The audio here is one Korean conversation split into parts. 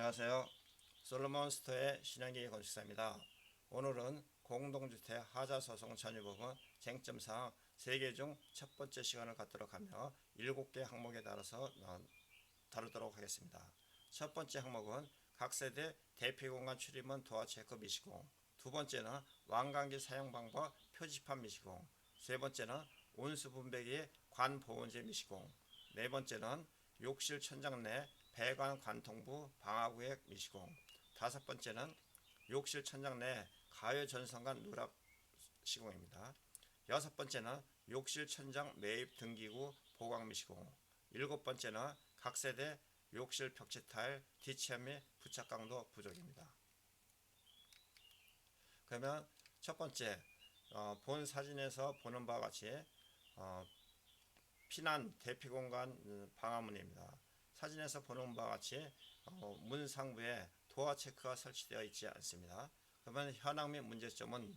안녕하세요. 솔로몬스터의 신한기 건축사입니다. 오늘은 공동주택 하자소송 잔유부분 쟁점사항 3개 중 첫 번째 시간을 갖도록 하며 7개 항목에 따라서 다루도록 하겠습니다. 첫 번째 항목은 각 세대 대피공간 출입문 도어 체크 미시공, 두 번째는 완강기 사용 방법 표지판 미시공, 세 번째는 온수 분배기의 관 보온재 미시공, 네 번째는 욕실 천장 내 배관 관통부 방화구역 미시공, 다섯 번째는 욕실 천장 내 가열 전선관 누락 시공입니다. 여섯 번째는 욕실 천장 매입 등기구 보강 미시공, 일곱 번째는 각 세대 욕실 벽지 타일 뒤치암 및 부착 강도 부족입니다. 그러면 첫 번째 본 사진에서 보는 바와 같이 피난 대피 공간 방화문입니다. 사진에서 보는 바와 같이 문 상부에 도어 체크가 설치되어 있지 않습니다. 그러면 현황 및 문제점은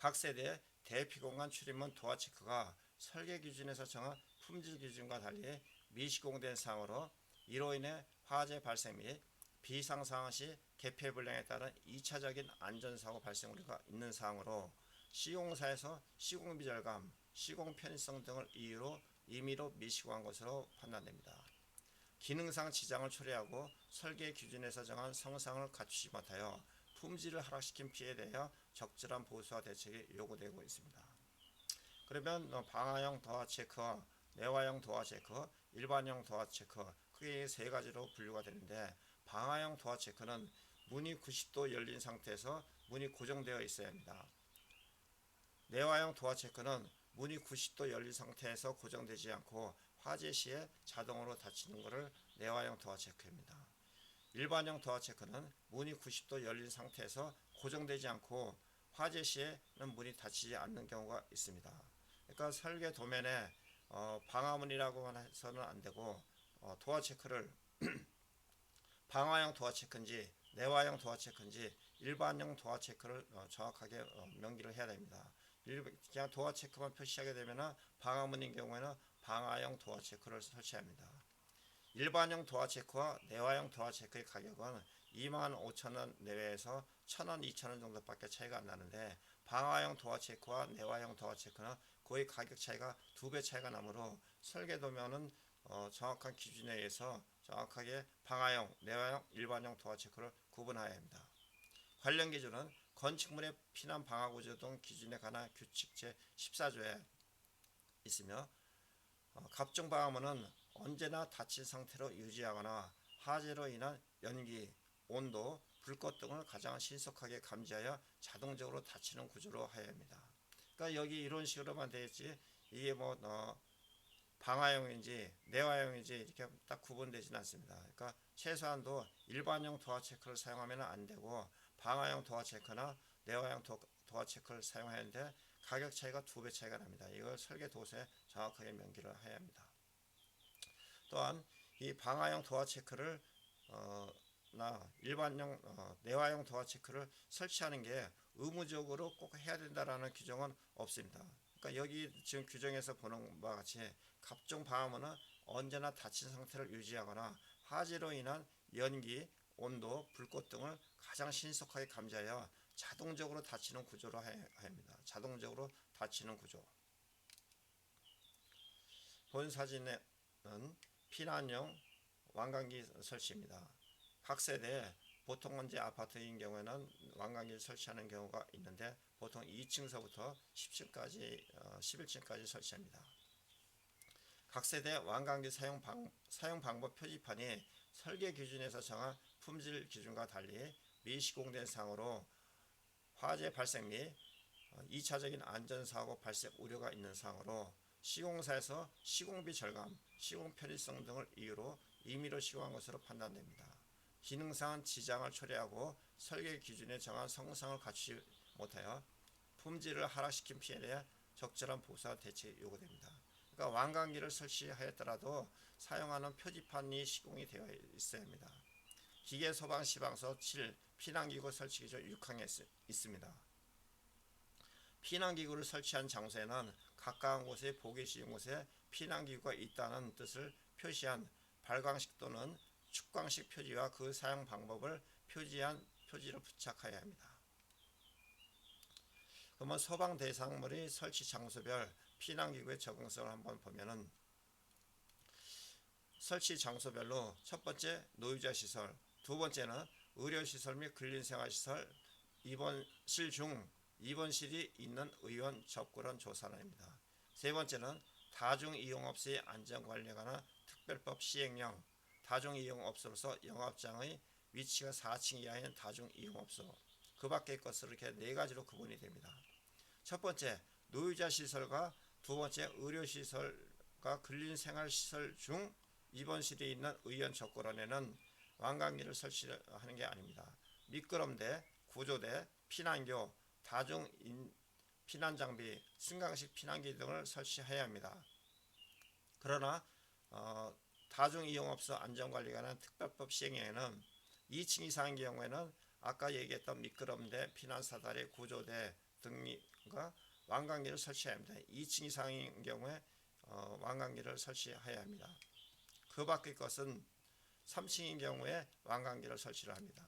각 세대 대피 공간 출입문 도어 체크가 설계 기준에서 정한 품질 기준과 달리 미시공된 사항으로 이로 인해 화재 발생 및 비상 상황 시 개폐 불량에 따른 2차적인 안전사고 발생 우려가 있는 사항으로 시공사에서 시공비 절감, 시공 편의성 등을 이유로 임의로 미시공한 것으로 판단됩니다. 기능상 지장을 초래하고 설계 기준에서 정한 성상을 갖추지 못하여 품질을 하락시킨 피해에 대하여 적절한 보수와 대책이 요구되고 있습니다. 그러면 방화형 도어 체크, 내화형 도어 체크, 일반형 도어 체크 크게 세 가지로 분류가 되는데, 방화형 도어 체크는 문이 90도 열린 상태에서 문이 고정되어 있어야 합니다. 내화형 도어 체크는 문이 90도 열린 상태에서 고정되지 않고 화재 시에 자동으로 닫히는 것을 내화형 도어 체크입니다. 일반형 도어 체크는 문이 90도 열린 상태에서 고정되지 않고 화재 시에는 문이 닫히지 않는 경우가 있습니다. 그러니까 설계 도면에 방화문이라고 해서는 안 되고 도어 체크를 방화형 도어 체크인지 내화형 도어 체크인지 일반형 도어 체크를 정확하게 명기를 해야 됩니다. 그냥 도어 체크만 표시하게 되면 방화문인 경우에는 방화형 도어 체크를 설치합니다. 일반형 도어 체크와 내화형 도어 체크의 가격은 25,000원 내외에서 1,000원, 2,000원 정도밖에 차이가 안 나는데, 방화형 도어 체크와 내화형 도어 체크는 거의 가격 차이가 2배 차이가 나므로 설계도면은 정확한 기준에 의해서 정확하게 방화형, 내화형, 일반형 도어 체크를 구분해야 합니다. 관련 기준은 건축물의 피난 방화 구조 등 기준에 관한 규칙 제14조에 있으며, 갑종 방화문은 언제나 닫힌 상태로 유지하거나 화재로 인한 연기, 온도, 불꽃 등을 가장 신속하게 감지하여 자동적으로 닫히는 구조로 하여야 합니다. 그러니까 여기 이런 식으로만 되어 있지, 이게 방화형인지 내화형인지 이렇게 딱 구분되지는 않습니다. 그러니까 최소한도 일반형 도어 체크를 사용하면 안 되고 방화형 도어 체크나 내화형 도어 체크를 사용해야 하는데 가격 차이가 2배 차이가 납니다. 이걸 설계 도서에 정확하게 명기를 해야 합니다. 또한 이 방화형 도어 체크를 일반형 내화형 도어 체크를 설치하는 게 의무적으로 꼭 해야 된다라는 규정은 없습니다. 그러니까 여기 지금 규정에서 보는 바와 같이 갑종 방화문은 언제나 닫힌 상태를 유지하거나 화재로 인한 연기, 온도, 불꽃 등을 가장 신속하게 감지하여 자동적으로 닫히는 구조로 해야 합니다. 자동적으로 닫히는 구조. 본 사진에는 피난형 완강기 설치입니다. 각 세대에 보통 이제 아파트인 경우에는 완강기를 설치하는 경우가 있는데 보통 2층서부터 10층까지 11층까지 설치합니다. 각 세대 완강기 사용 방법 표지판이 설계 기준에서 정한 품질 기준과 달리 미시공된 사항으로 화재 발생 및 2차적인 안전사고 발생 우려가 있는 사항으로 시공사에서 시공비 절감, 시공 편의성 등을 이유로 임의로 시공한 것으로 판단됩니다. 기능상 지장을 초래하고 설계 기준에 정한 성상을 갖추지 못하여 품질을 하락시킨 피해에 대해 적절한 보수와 대책이 요구됩니다. 그러니까 완강기를 설치하였더라도 사용하는 표지판이 시공이 되어 있어야 합니다. 기계 소방 시방서 7 피난기구 설치 기준 6항에 있습니다. 피난기구를 설치한 장소에는 가까운 곳에 보기 쉬운 곳에 피난기구가 있다는 뜻을 표시한 발광식 또는 축광식 표지와 그 사용 방법을 표지한 표지를 부착해야 합니다. 그러면 소방 대상물의 설치 장소별 피난기구의 적응성을 한번 보면은 설치 장소별로 첫 번째 노유자 시설, 두 번째는 의료시설 및 근린생활시설, 입원실 중 입원실이 있는 의원 접근원 조사란입니다. 세 번째는 다중이용업소의 안전관리에 관한 특별법 시행령, 다중이용업소로서 영업장의 위치가 4층 이하인 다중이용업소, 그 밖의 것으로 이렇게 네 가지로 구분이 됩니다. 첫 번째, 노유자 시설과 두 번째, 의료시설과 근린생활시설 중 입원실이 있는 의원 접근원에는 완강기를 설치하는 게 아닙니다. 미끄럼대, 구조대, 피난교, 다중 피난장비, 승강식 피난기 등을 설치해야 합니다. 그러나 다중이용업소 안전관리에 관한 특별법 시행령에는 2층 이상인 경우에는 아까 얘기했던 미끄럼대, 피난사다리, 구조대 등과 완강기를 설치해야 합니다. 2층 이상인 경우에 완강기를 설치해야 합니다. 그 밖의 것은 3층인 경우에 완강기를 설치를 합니다.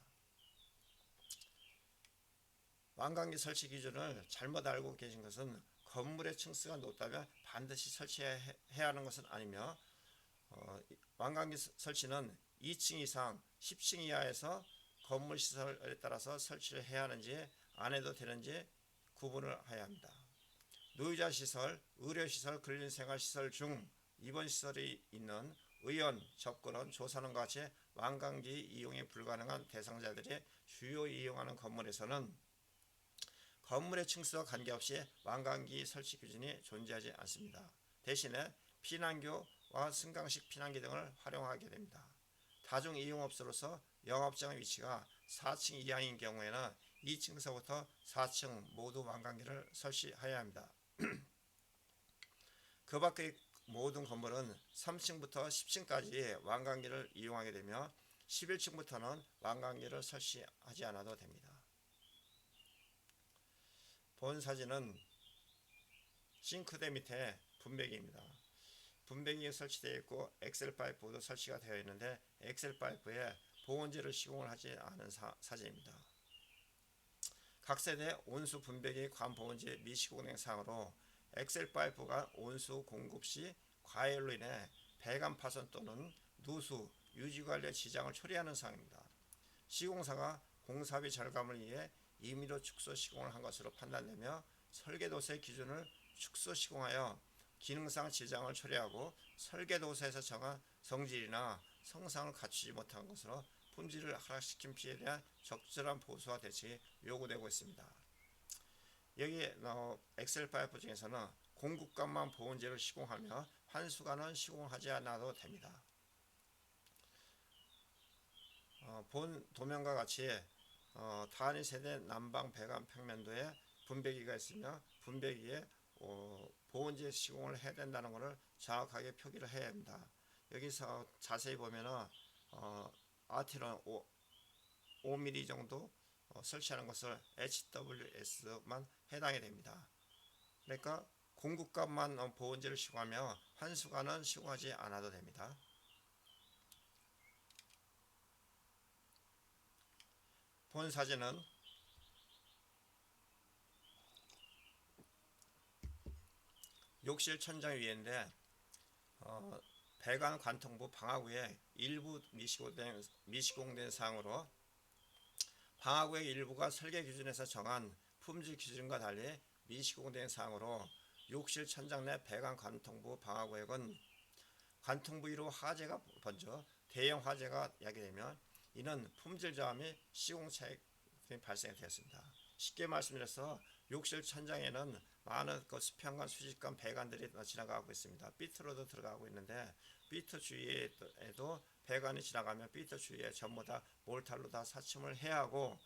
완강기 설치 기준을 잘못 알고 계신 것은 건물의 층수가 높다면 반드시 설치해야 하는 것은 아니며 완강기 설치는 2층 이상 10층 이하에서 건물 시설에 따라서 설치를 해야 하는지 안 해도 되는지 구분을 해야 합니다. 노유자 시설, 의료시설, 근린생활시설 중 입원시설이 있는 의원, 접근원, 조사원과 같이 완강기 이용이 불가능한 대상자들이 주요 이용하는 건물에서는 건물의 층수와 관계없이 완강기 설치 기준이 존재하지 않습니다. 대신에 피난교와 승강식 피난기 등을 활용하게 됩니다. 다중이용업소로서 영업장의 위치가 4층 이하인 경우에는 2층서부터 4층 모두 완강기를 설치해야 합니다. 그 밖의 모든 건물은 3층부터 10층까지 완강기를 이용하게 되며 11층부터는 완강기를 설치하지 않아도 됩니다. 본 사진은 싱크대 밑에 분배기입니다. 분배기에 설치되어 있고 엑셀 파이프도 설치가 되어 있는데 엑셀 파이프에 보온재를 시공을 하지 않은 사진입니다. 각 세대 온수 분배기 관보온재 미시공된 사항으로 엑셀 파이프가 온수 공급 시 과열로 인해 배관 파손 또는 누수, 유지관리에 지장을 초래하는 사항입니다. 시공사가 공사비 절감을 위해 임의로 축소 시공을 한 것으로 판단되며 설계도서의 기준을 축소 시공하여 기능상 지장을 초래하고 설계도서에서 정한 성질이나 성상을 갖추지 못한 것으로 품질을 하락시킨 피해에 대한 적절한 보수와 대책이 요구되고 있습니다. 여기 엑셀 파이프 중에서는 공급관만 보온재를 시공하며 환수관은 시공하지 않아도 됩니다. 본 도면과 같이 단위 세대 난방 배관 평면도에 분배기가 있으며 분배기에 보온재 시공을 해야 된다는 것을 정확하게 표기를 해야 합니다. 여기서 자세히 보면은 아티는 5mm 정도 설치하는 것을 HWS만 해당이 됩니다. 그러니까 공급관만 보온재를 시공하며 환수관은 시공하지 않아도 됩니다. 본 사진은 욕실 천장 위인데 배관 관통부 방화구에 일부 미시공된 사항으로 방화구의 일부가 설계 기준에서 정한 품질 기준과 달리 미시공된 사항으로 욕실 천장 내 배관 관통부 방화구액은 관통부 위로 화재가 번져 대형 화재가 야기되면 이는 품질 저하 및 시공 차익 등이 발생이 되었습니다. 쉽게 말씀드려서 욕실 천장에는 많은 수평관, 수직관 배관들이 지나가고 있습니다. 비트로도 들어가고 있는데 비트 주위에도 배관이 지나가면 비트 주위에 전부 다 몰탈로 다 사침을 해야 하고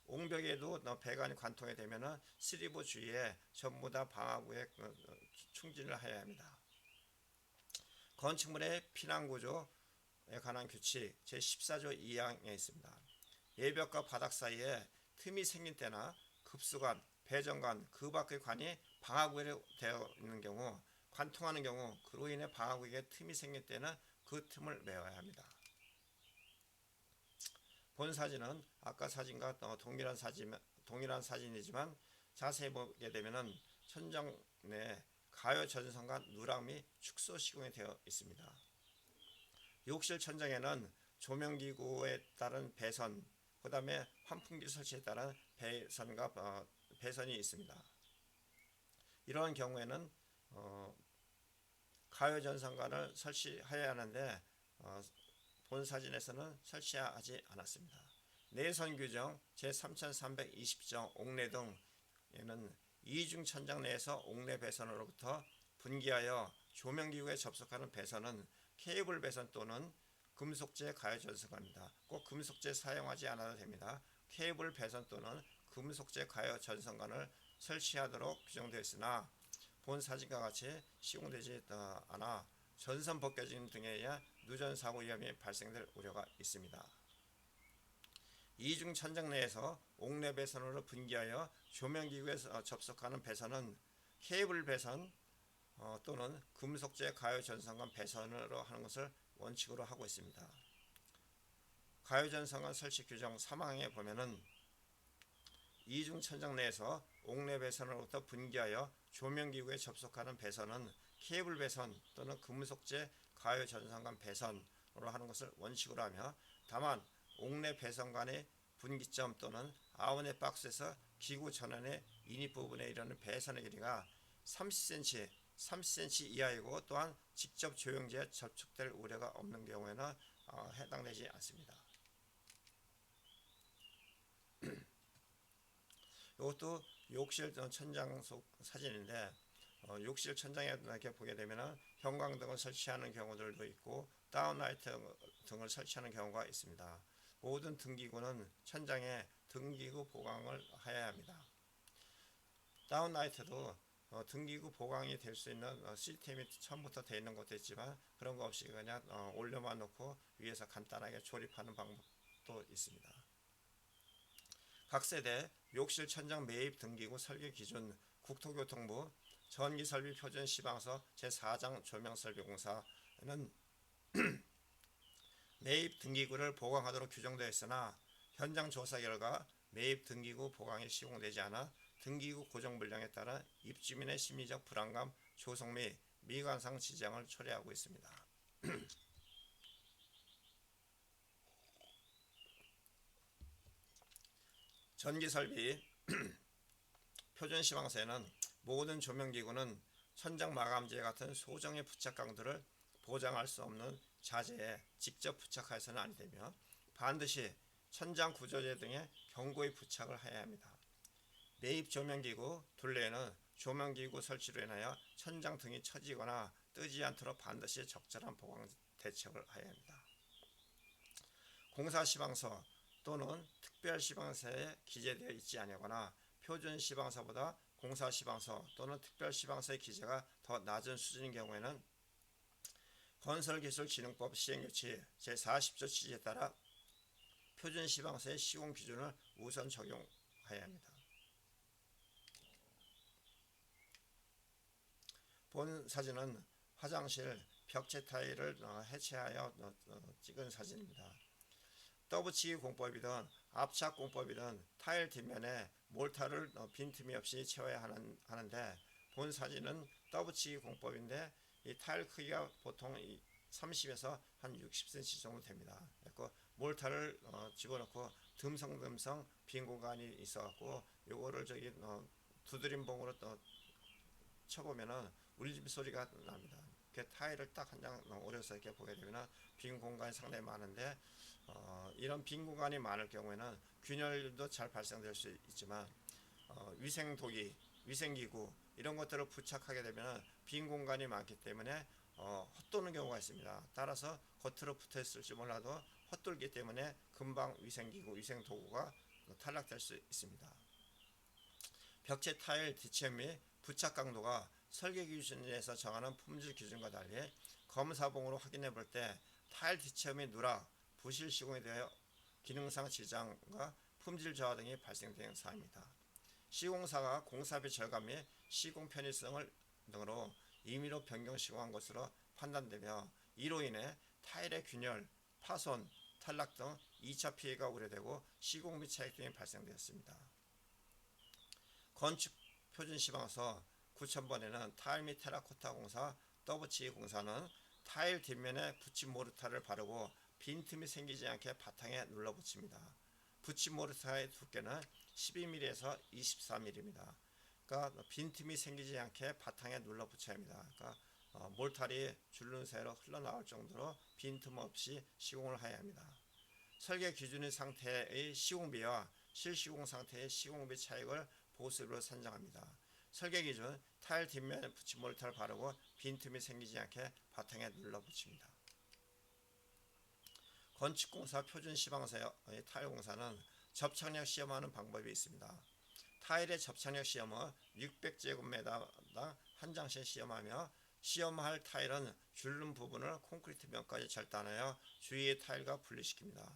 옹벽에도 배관이 관통이 되면은 스리브 주위에 전부 다 방화구에 충진을 해야 합니다. 건축물의 피난구조에 관한 규칙 제14조 2항에 있습니다. 예벽과 바닥 사이에 틈이 생긴 때나 급수관, 배정관, 그 밖의 관이 방화구에 되어 있는 경우, 관통하는 경우 그로 인해 방화구에 틈이 생길 때는 그 틈을 메워야 합니다. 본 사진은 아까 사진과 동일한 사진이지만 자세히 보게 되면은 천장 내 가열 전선과 누락미 축소 시공이 되어 있습니다. 욕실 천장에는 조명기구에 따른 배선, 그 다음에 환풍기 설치에 따른 배선이 있습니다. 이러한 경우에는 가열 전선관을 설치해야 하는데 본 사진에서는 설치하지 않았습니다. 내선 규정 제3320정 옥내 등에는 이중 천장 내에서 옥내 배선으로부터 분기하여 조명기구에 접속하는 배선은 케이블 배선 또는 금속재 가열 전선관입니다. 꼭 금속재 사용하지 않아도 됩니다. 케이블 배선 또는 금속재 가열 전선관을 설치하도록 규정되어 있으나 본 사진과 같이 시공되지 않아 전선 벗겨짐 등에 의해 누전 사고 위험이 발생될 우려가 있습니다. 이중 천장 내에서 옥내 배선으로 분기하여 조명기구에 접속하는 배선은 케이블 배선 또는 금속재 가열 전선관 배선으로 하는 것을 원칙으로 하고 있습니다. 가열 전선관 설치 규정 3항에 보면은 이중 천장 내에서 옥내 배선으로부터 분기하여 조명기구에 접속하는 배선은 케이블 배선 또는 금속재 가열 전선관 배선으로 하는 것을 원칙으로 하며, 다만 옥내 배선관의 분기점 또는 아웃렛 박스에서 기구 전원의 인입 부분에 이르는 배선의 길이가 30cm 이하이고 또한 직접 조영제에 접촉될 우려가 없는 경우에는 해당되지 않습니다. 이것도 욕실 천장 속 사진인데 욕실 천장에 이렇게 보게 되면 형광등을 설치하는 경우들도 있고 다운라이트 등을 설치하는 경우가 있습니다. 모든 등기구는 천장에 등기구 보강을 해야 합니다. 다운라이트도 등기구 보강이 될 수 있는 시스템이 처음부터 되어 있는 것도 있지만 그런 거 없이 그냥 올려만 놓고 위에서 간단하게 조립하는 방법도 있습니다. 각 세대 욕실 천장 매입 등기구 설계 기준 국토교통부 전기설비 표준 시방서 제4장 조명설비공사는 매입 등기구를 보강하도록 규정되어 있으나 현장 조사 결과 매입 등기구 보강이 시공되지 않아 등기구 고정 불량에 따라 입주민의 심리적 불안감 조성 및 미관상 지장을 초래하고 있습니다. 전기설비 표준시방서에는 모든 조명기구는 천장 마감재 같은 소정의 부착 강도를 보장할 수 없는 자재에 직접 부착하여서는 아니 되며 반드시 천장 구조재 등의 견고히 부착을 해야 합니다. 매입 조명기구 둘레에는 조명기구 설치로 인하여 천장 등이 처지거나 뜨지 않도록 반드시 적절한 보강 대책을 해야 합니다. 공사시방서 또는 특별시방서에 기재되어 있지 아니하거나 표준시방서보다 공사시방서 또는 특별시방서의 기재가 더 낮은 수준인 경우에는 건설기술진흥법 시행규칙 제40조 취지에 따라 표준시방서의 시공 기준을 우선 적용해야 합니다. 본 사진은 화장실 벽체 타일을 해체하여 찍은 사진입니다. 떠붙이기 공법이든 압착 공법이든 타일 뒷면에 몰타를 빈틈이 없이 채워야 하는데 본 사진은 떠붙이기 공법인데 이 타일 크기가 보통 30에서 한 60cm 정도 됩니다. 몰타를 집어넣고 듬성듬성 빈 공간이 있어갖고 요거를 두드림봉으로 쳐보면은 울림 소리가 납니다. 타일을 딱 한 장 오려서 이렇게 보게 되면 빈 공간이 상당히 많은데 이런 빈 공간이 많을 경우에는 균열도 잘 발생될 수 있지만 위생도기, 위생기구 이런 것들을 부착하게 되면 빈 공간이 많기 때문에 헛도는 경우가 있습니다. 따라서 겉으로 붙어 있을지 몰라도 헛돌기 때문에 금방 위생기구, 위생도구가 탈락될 수 있습니다. 벽체 타일 뒷체험 및 부착 강도가 설계 기준에서 정하는 품질 기준과 달리 검사봉으로 확인해 볼 때 타일 뒷체험이 누락, 부실 시공에 대하여 기능상 지장과 품질 저하 등이 발생된 사항입니다. 시공사가 공사비 절감 및 시공 편의성을 등으로 임의로 변경 시공한 것으로 판단되며 이로 인해 타일의 균열, 파손, 탈락 등 2차 피해가 우려되고 시공 및 차익 등이 발생되었습니다. 건축 표준 시방서 9000번에는 타일 및 테라코타 공사, 떠붙이기 공사는 타일 뒷면에 붙임 모르타를 바르고 빈틈이 생기지 않게 바탕에 눌러붙입니다. 붙임 모르타의 두께는 12mm에서 24mm입니다. 그러니까 빈틈이 생기지 않게 바탕에 눌러붙여야 합니다. 그러니까 몰탈이 줄눈 사이로 흘러나올 정도로 빈틈 없이 시공을 해야 합니다. 설계 기준인 상태의 시공비와 실시공 상태의 시공비 차익을 보수로 산정합니다. 설계 기준 타일 뒷면에 붙임 모르타를 바르고 빈틈이 생기지 않게 바탕에 눌러붙입니다. 건축공사 표준 시방서의 타일 공사는 접착력 시험하는 방법이 있습니다. 타일의 접착력 시험은 600제곱미터당 한 장씩 시험하며 시험할 타일은 줄눈 부분을 콘크리트 면까지 절단하여 주위의 타일과 분리시킵니다.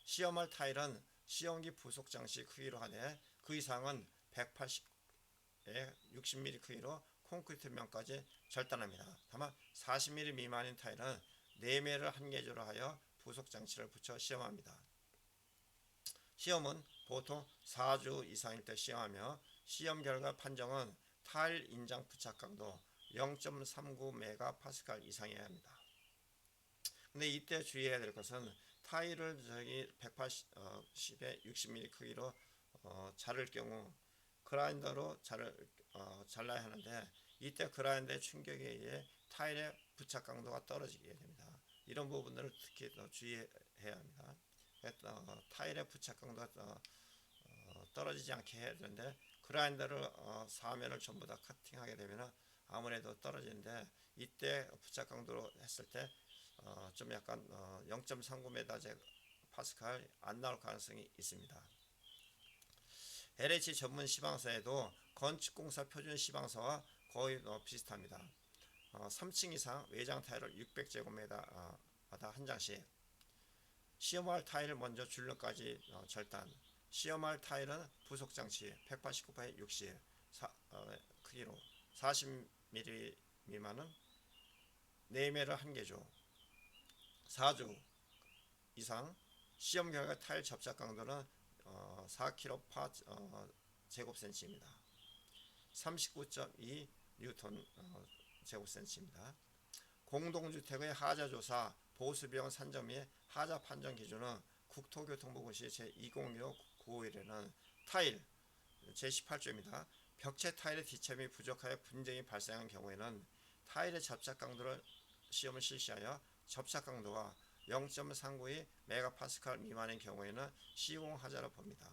시험할 타일은 시험기 부속 장치 크기로 하되 그 이상은 180에 60mm 크기로 콘크리트 면까지 절단합니다. 다만 40mm 미만인 타일은 4매를 한 개조로 하여 부속 장치를 붙여 시험합니다. 시험은 보통 4주 이상일 때 시험하며 시험 결과 판정은 타일 인장 부착 강도 0.39메가파스칼 이상이어야 합니다. 근데 이때 주의해야 될 것은 타일을 180에 60mm 크기로 자를 경우 그라인더로 잘라야 하는데 이때 그라인더의 충격에 의해 타일의 부착 강도가 떨어지게 됩니다. 이런 부분들을 특히 주의해야 합니다. 타일의 부착 강도가 떨어지지 않게 해야 되는데 그라인더를 4면을 전부 다 커팅하게 되면 아무래도 떨어지는데 이때 부착 강도로 했을 때 좀 약간 0.39메가파스칼 안 나올 가능성이 있습니다. LH 전문 시방서에도 건축공사 표준 시방서와 거의 비슷합니다. 3층 이상 외장 타일을 600제곱미터마다 한 장씩 시험할 타일을 먼저 줄눈까지 절단 시험할 타일은 부속장치 189/60 크기로 40mm 미만은 4매를 한 개조 4주 이상 시험 결과 타일 접착 강도는 4kPa 제곱센치입니다. 39.2 뉴턴 제곱센치입니다. 공동주택의 하자조사, 보수비용 산정 및 하자 판정 기준은 국토교통부고시 제2016-951에는 타일 제18조입니다. 벽체 타일의 뒤참이 부족하여 분쟁이 발생한 경우에는 타일의 접착 강도를 시험을 실시하여 접착 강도가 0.392 메가파스칼 미만인 경우에는 시공하자로 봅니다.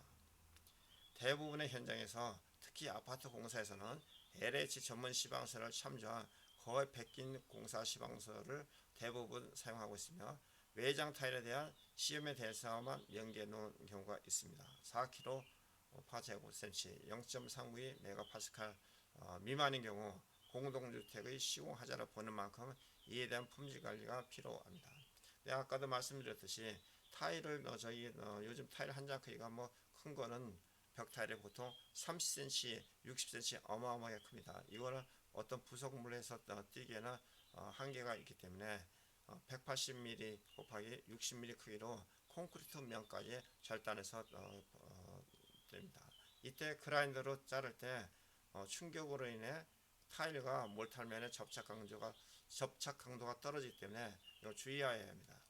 대부분의 현장에서 특히 아파트 공사에서는 LH 전문 시방서를 참조한 거의 베낀 공사 시방서를 대부분 사용하고 있으며 외장 타일에 대한 시험에 대해서만 연계해 놓은 경우가 있습니다. 4kPa 제곱센치 0.392 메가파스칼 미만인 경우 공동주택의 시공하자로 보는 만큼 이에 대한 품질 관리가 필요합니다. 네, 아까도 말씀드렸듯이 타일을 요즘 타일 한 장 크기가 큰 거는 벽 타일이 보통 30cm, 60cm 어마어마하게 큽니다. 이거는 어떤 부속물에서 띄기에는 한계가 있기 때문에 180mm 곱하기 60mm 크기로 콘크리트 면까지 절단해서 됩니다. 이때 그라인더로 자를 때 충격으로 인해 타일과 몰탈면의 접착 강도가 떨어지기 때문에 이거 주의해야 합니다.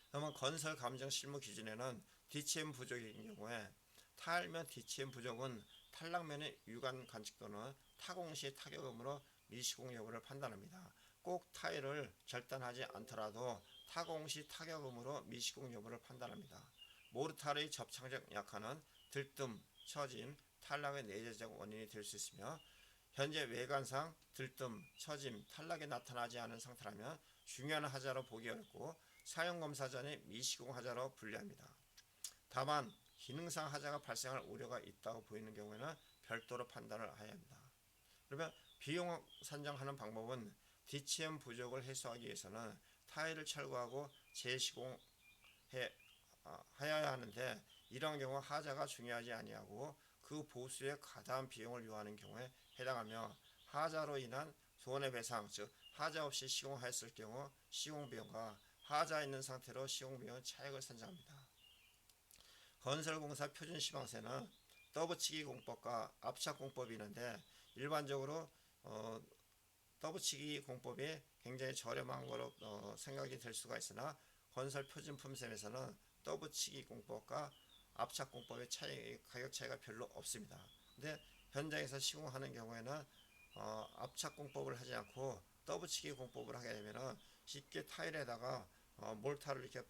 그러면 건설 감정 실무 기준에는 DCM 부족인 경우에 타일면 DCM 부족은 탈락면의 유관 관측 또는 타공 시 타격음으로 미시공 여부를 판단합니다. 꼭 타일을 절단하지 않더라도 타공 시 타격음으로 미시공 여부를 판단합니다. 모르타르의 접착력 약화는 들뜸, 처짐, 탈락의 내재적 원인이 될 수 있으며 현재 외관상 들뜸, 처짐, 탈락이 나타나지 않은 상태라면 중요한 하자로 보기 어렵고 사용검사 전에 미시공 하자로 분류합니다. 다만 기능상 하자가 발생할 우려가 있다고 보이는 경우에는 별도로 판단을 해야 합니다. 그러면 비용 산정하는 방법은 DCM 부족을 해소하기 위해서는 타일을 철거하고 재시공해야 하는데 이런 경우 하자가 중요하지 아니하고 그 보수에 과다한 비용을 요하는 경우에 해당하며 하자로 인한 손해배상 즉 하자 없이 시공하였을 경우 시공비용과 하자 있는 상태로 시공비용은 차액을 산정합니다. 건설공사 표준시방세는 떠붙이기 공법과 압착 공법이 있는데 일반적으로 떠붙이기 공법이 굉장히 저렴한 거로 생각이 될 수가 있으나 건설 표준품셈에서는 떠붙이기 공법과 압착 공법의 가격 차이가 별로 없습니다. 근데 현장에서 시공하는 경우에는 압착 공법을 하지 않고 떠붙이기 공법을 하게 되면은 쉽게 타일에다가 몰타를 이렇게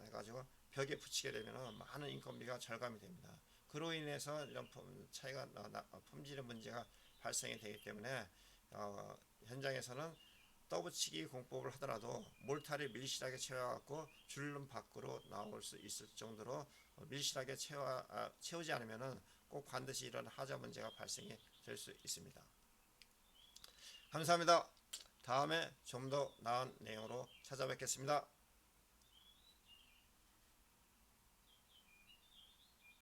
해가지고 벽에 붙이게 되면은 많은 인건비가 절감이 됩니다. 그로 인해서 이런 차이가 품질의 문제가 발생이 되기 때문에 현장에서는 떠붙이기 공법을 하더라도 몰타를 밀실하게 채워갖고 줄눈 밖으로 나올 수 있을 정도로 밀실하게 채우지 않으면은 꼭 반드시 이런 하자 문제가 발생이 될 수 있습니다. 감사합니다. 다음에 좀 더 나은 내용으로 찾아뵙겠습니다.